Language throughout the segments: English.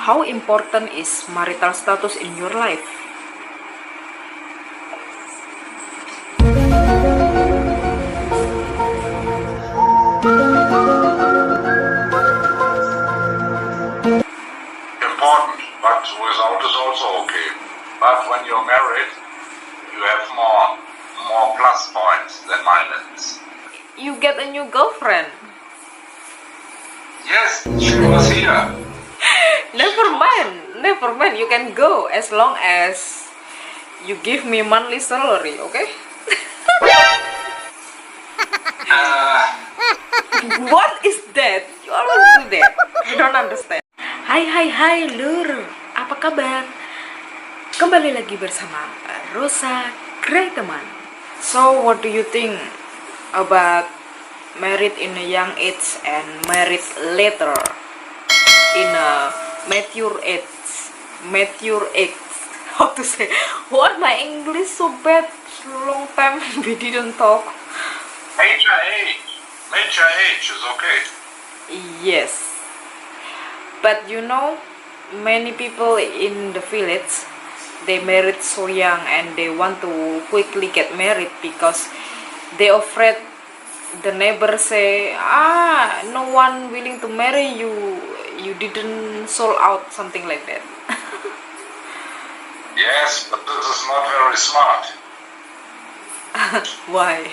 how important is marital status in your life? Important, but without is also okay. But when you're married, you have more plus points than minuses. You get a new girlfriend. Yes, she was here. Never mind. You can go as long as you give me monthly salary, okay? What is that? You always do that. I don't understand. Hai lur, apa kabar? Kembali lagi bersama Rosa Greiteman. So, what do you think about married in a young age and married later in a mature age? How to say? What, my English so bad? Long time we didn't talk. Mature age is okay. Yes, but you know, many people in the village, they married so young and they want to quickly get married because they afraid the neighbors say, no one willing to marry you, you didn't sold out, something like that. Yes, but this is not very smart. Why?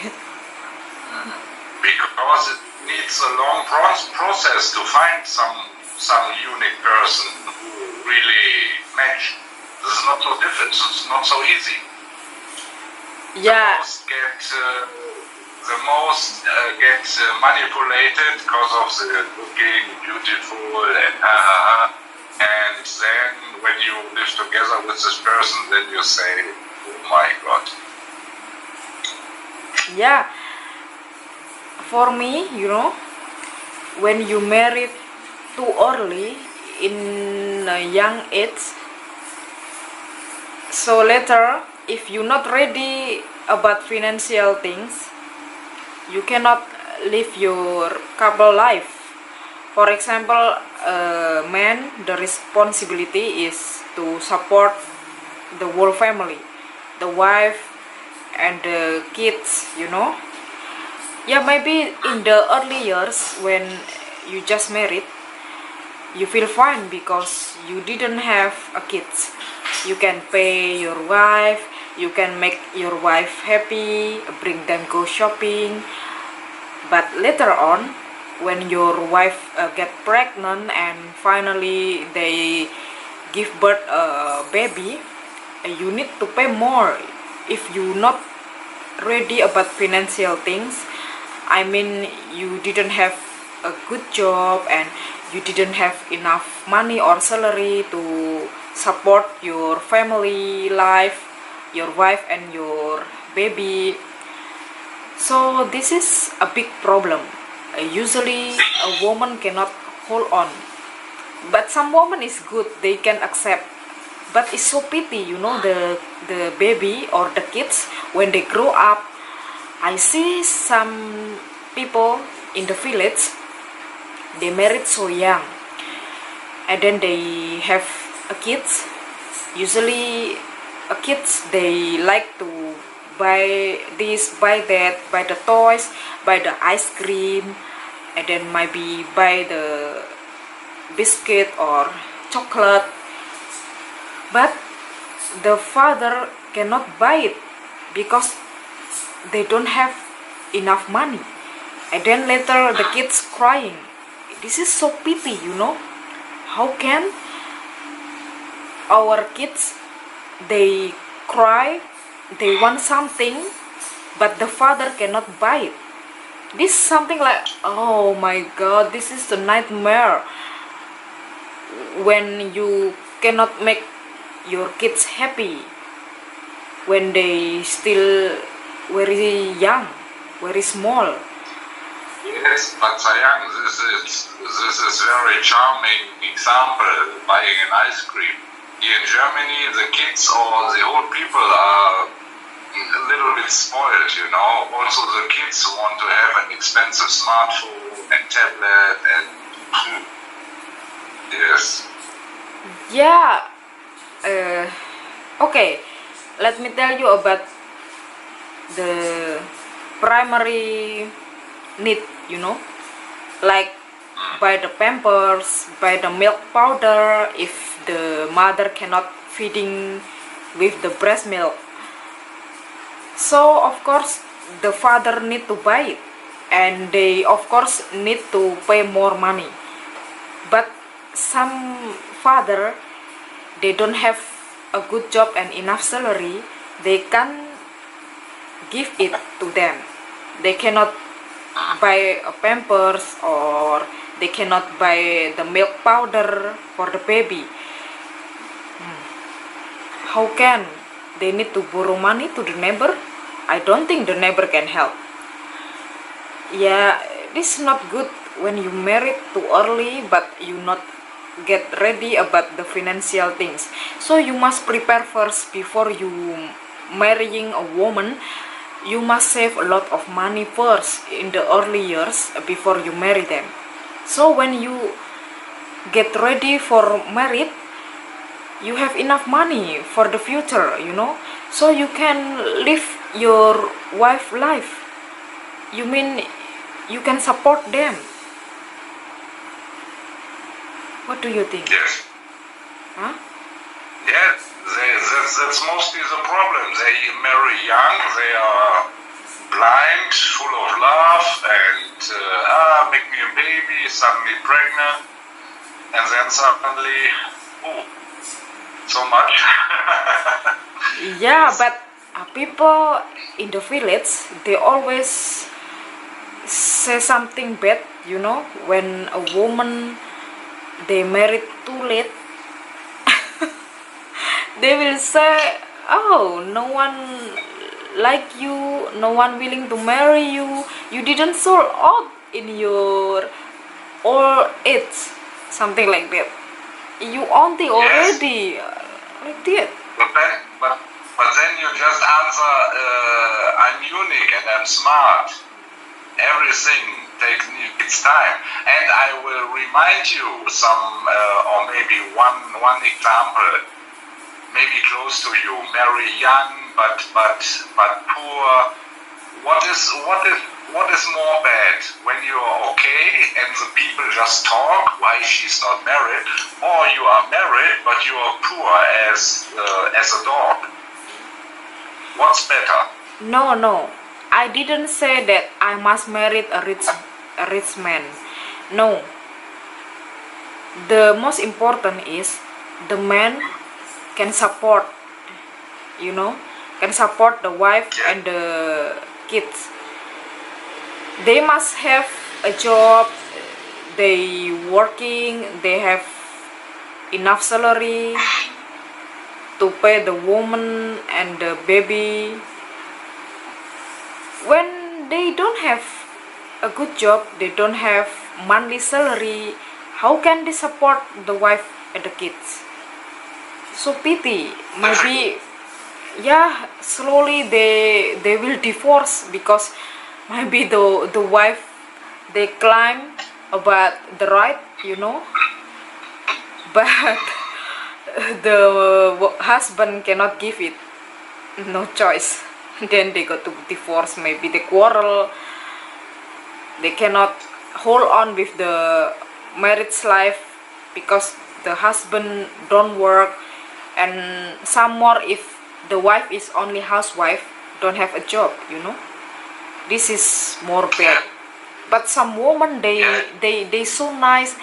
Because it needs a long process to find some unique person who really match. This is not so difficult. It's not so easy. Yeah. The most get manipulated because of the looking beautiful and then when you live together with this person, then you say, oh my God. Yeah. For me, you know, when you married too early in a young age, so later if you're not ready about financial things, you cannot live your couple life. For example, a man, the responsibility is to support the whole family, the wife and the kids, you know. Yeah, maybe in the early years when you just married, you feel fine because you didn't have a kids. You can pay your wife, you can make your wife happy, bring them go shopping. But later on, when your wife get pregnant and finally they give birth a baby, you need to pay more if you not ready about financial things. I mean, you didn't have a good job and you didn't have enough money or salary to support your family life, your wife and your baby. So this is a big problem. Usually a woman cannot hold on, but some woman is good, they can accept. But it's so pity, you know, the baby or the kids when they grow up. I see some people in the village, they married so young and then they have a kids. Usually a kids, they like to buy this, buy that, buy the toys, buy the ice cream, and then maybe buy the biscuit or chocolate. But the father cannot buy it because they don't have enough money. And then later the kids crying. This is so pity, you know. How can our kids, they cry, they want something, but the father cannot buy it? This is something like, oh my God, this is a nightmare. When you cannot make your kids happy when they still very young, very small. Yes, but Sayang, this is very charming example, buying an ice cream. Here in Germany, the kids or the old people are a little bit spoiled, you know. Also the kids want to have an expensive smartphone and tablet and yes. Yeah, okay, let me tell you about the primary need, like buy the pampers, buy the milk powder if the mother cannot feeding with the breast milk. So of course the father need to buy it, and they of course need to pay more money. But some father, they don't have a good job and enough salary, they can give it to them. They cannot buy a pampers, or they cannot buy the milk powder for the baby. How can they need to borrow money to the neighbor? I don't think the neighbor can help. Yeah, this is not good when you married too early but you not get ready about the financial things. So you must prepare first before you marrying a woman. You must save a lot of money first in the early years before you marry them. So when you get ready for married, you have enough money for the future, so you can live your wife life. You mean you can support them. What do you think? Yes. Huh? Yes, that's mostly the problem. They marry young, they are blind, full of love, and make me a baby, suddenly pregnant, and then suddenly, so much. Yeah, but people in the village, they always say something bad, when a woman they married too late. They will say, oh, no one like you, no one willing to marry you, you didn't sold out in your old age, something like that. You auntie already, like that. But then you just answer, I'm unique and I'm smart. Everything takes time. And I will remind you some, or maybe one example, maybe close to you, marry young but poor. What is more bad, when you are okay and the people just talk why she's not married, or you are married but you are poor as a dog? What's better? No, I didn't say that I must marry a rich man. No, the most important is the man can support, can support the wife and the kids. They must have a job, they working, they have enough salary to pay the woman and the baby. When they don't have a good job, they don't have monthly salary, how can they support the wife and the kids? So pity. Maybe, yeah, slowly they will divorce, because maybe the wife, they claim about the right, but the husband cannot give it, no choice. Then they got to divorce, maybe they quarrel, they cannot hold on with the marriage life because the husband don't work. And some more, if the wife is only housewife, don't have a job, this is more bad. But some women, they so nice,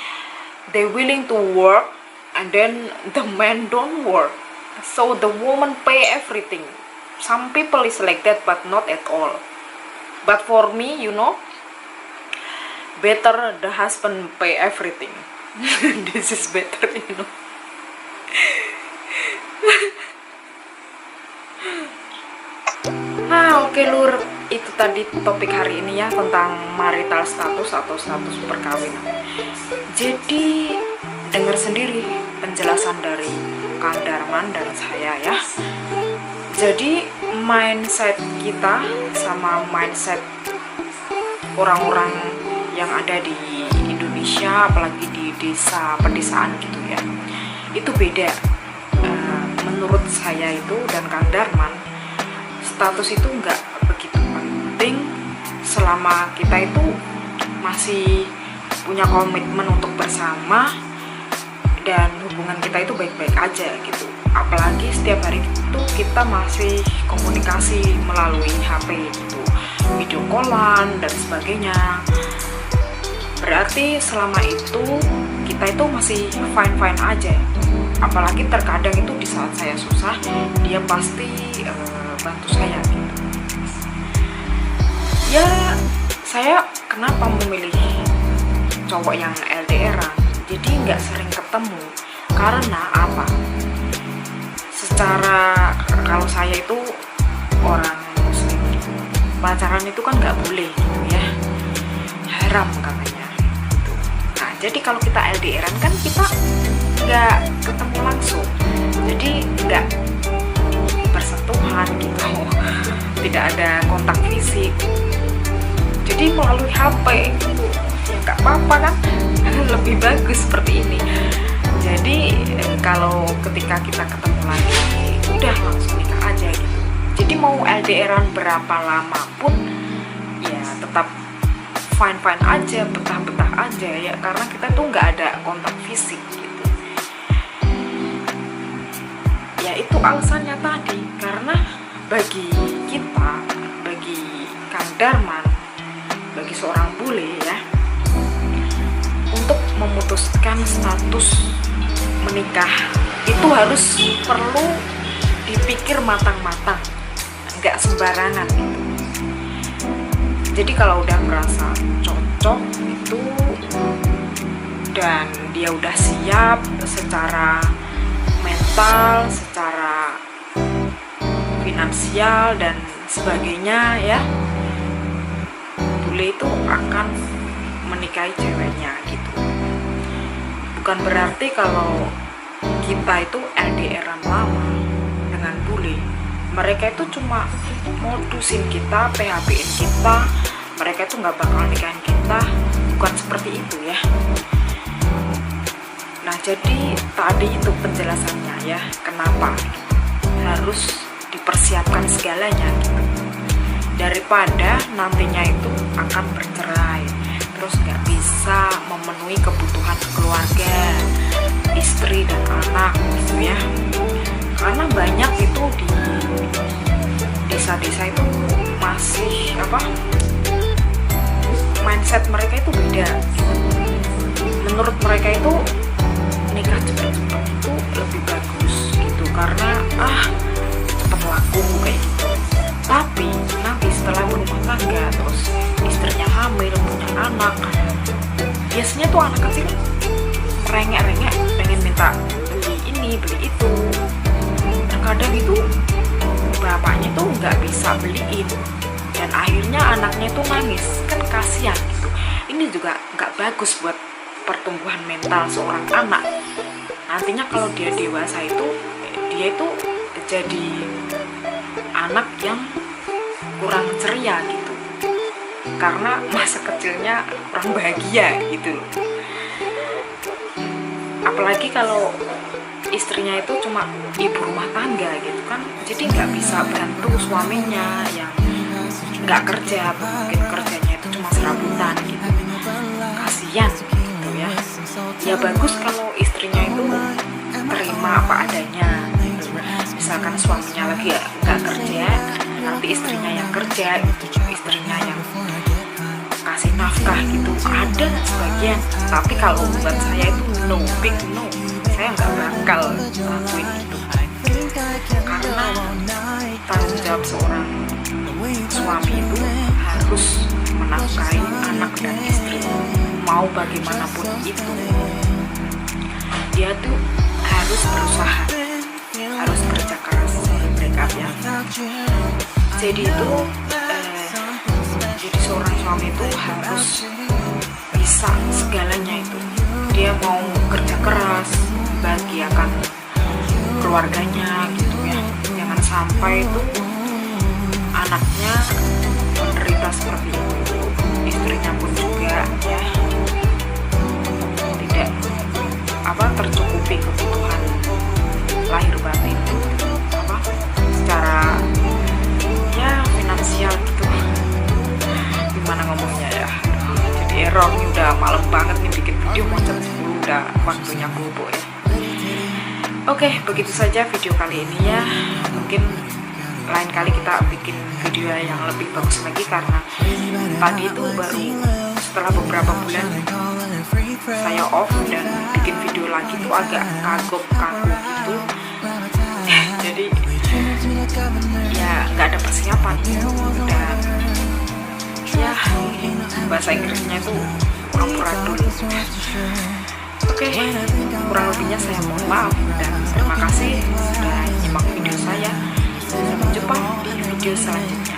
they willing to work, and then the man don't work, so the woman pay everything. Some people is like that, but not at all. But for me, better the husband pay everything. This is better, Oke, Lur, itu tadi topik hari ini ya, tentang marital status atau status perkawinan. Jadi dengar sendiri penjelasan dari Kang Darman dan saya ya. Jadi mindset kita sama mindset orang-orang yang ada di Indonesia, apalagi di desa pedesaan gitu ya, itu beda. Menurut saya itu dan Kang Darman, status itu nggak begitu penting selama kita itu masih punya komitmen untuk bersama dan hubungan kita itu baik-baik aja gitu. Apalagi setiap hari itu kita masih komunikasi melalui HP gitu, video callan dan sebagainya. Berarti selama itu kita itu masih fine-fine aja. Apalagi terkadang itu di saat saya susah, dia pasti bantu saya gitu. Ya, saya kenapa memilih cowok yang LDR-an? Jadi nggak sering ketemu. Karena apa? Secara kalau saya itu orang Muslim, pacaran itu kan nggak boleh gitu ya, haram katanya. Gitu. Nah, jadi kalau kita LDR-an kan kita nggak ketemu langsung, jadi nggak bersentuhan gitu, tidak ada kontak fisik. Jadi melalui HP gitu, ya nggak apa-apa kan, lebih bagus seperti ini. Jadi kalau ketika kita ketemu lagi, udah langsung nikah aja gitu. Jadi mau LDR-an berapa lama pun, ya tetap fine-fine aja, betah-betah aja ya, karena kita tuh nggak ada kontak fisik gitu. Ya itu alasannya tadi, karena bagi kita, bagi Kang Darman, bagi seorang bule ya, untuk memutuskan status menikah itu harus perlu dipikir matang-matang, nggak sembarangan gitu. Jadi kalau udah merasa cocok itu dan dia udah siap secara mental, secara finansial dan sebagainya ya, bule itu akan menikahi ceweknya gitu. Bukan berarti kalau kita itu LDR-an lama dengan bule, mereka itu cuma modusin kita, PHP-in kita, mereka itu nggak bakal nikahin kita. Bukan seperti itu ya. Nah, jadi tadi itu penjelasannya ya, kenapa harus dipersiapkan segalanya gitu. Daripada nantinya itu akan bercerai, terus nggak bisa memenuhi kebutuhan keluarga, istri dan anak gitu ya. Karena banyak itu di desa-desa itu masih mindset mereka itu beda. Menurut mereka itu nikah cepat-cepat itu lebih bagus gitu, karena cepat laku kayak gitu. Tapi nanti setelah berumah tangga, terus istrinya hamil, punya anak, biasanya tuh anak kecil merengek-rengek, pengen minta beli ini, beli itu. Terkadang itu bapaknya tuh nggak bisa beliin, dan akhirnya anaknya tuh nangis, kan kasihan gitu. Ini juga nggak bagus buat pertumbuhan mental seorang anak. Nantinya kalau dia dewasa itu, dia itu jadi anak yang kurang ceria gitu, karena masa kecilnya kurang bahagia gitu loh. Apalagi kalau istrinya itu cuma ibu rumah tangga gitu kan, jadi nggak bisa bantu suaminya yang nggak kerja, atau mungkin kerjanya itu cuma serabutan gitu. Kasian gitu ya. Ya bagus kalau istrinya itu terima apa adanya gitu. Misalkan suaminya lagi nggak kerja, nanti istrinya yang kerja, istrinya yang kasih nafkah gitu. Ada sebagian, tapi kalau buat saya itu no, big no. Saya nggak bakal lakuin itu, karena tanggung jawab seorang suami itu harus menafkahi anak dan istri. Mau bagaimanapun itu, dia tuh harus berusaha, harus kerja keras mereka ya. Jadi itu jadi seorang suami itu harus bisa segalanya itu. Dia mau kerja keras, bahagiakan keluarganya gitu ya. Jangan sampai itu anaknya menderita seperti itu, istrinya pun juga ya tidak tercukupi kebutuhan Oke, begitu saja video kali ini ya. Mungkin lain kali kita bikin video yang lebih bagus lagi, karena tadi itu baru setelah beberapa bulan saya off dan bikin video lagi tuh agak kagok gitu. Jadi ya nggak ada persiapan dan ya bahasa Inggrisnya itu pura-pura dulu. Oke, kurang lebihnya saya mohon maaf dan terima kasih sudah nyimak video saya. Sampai jumpa di video selanjutnya.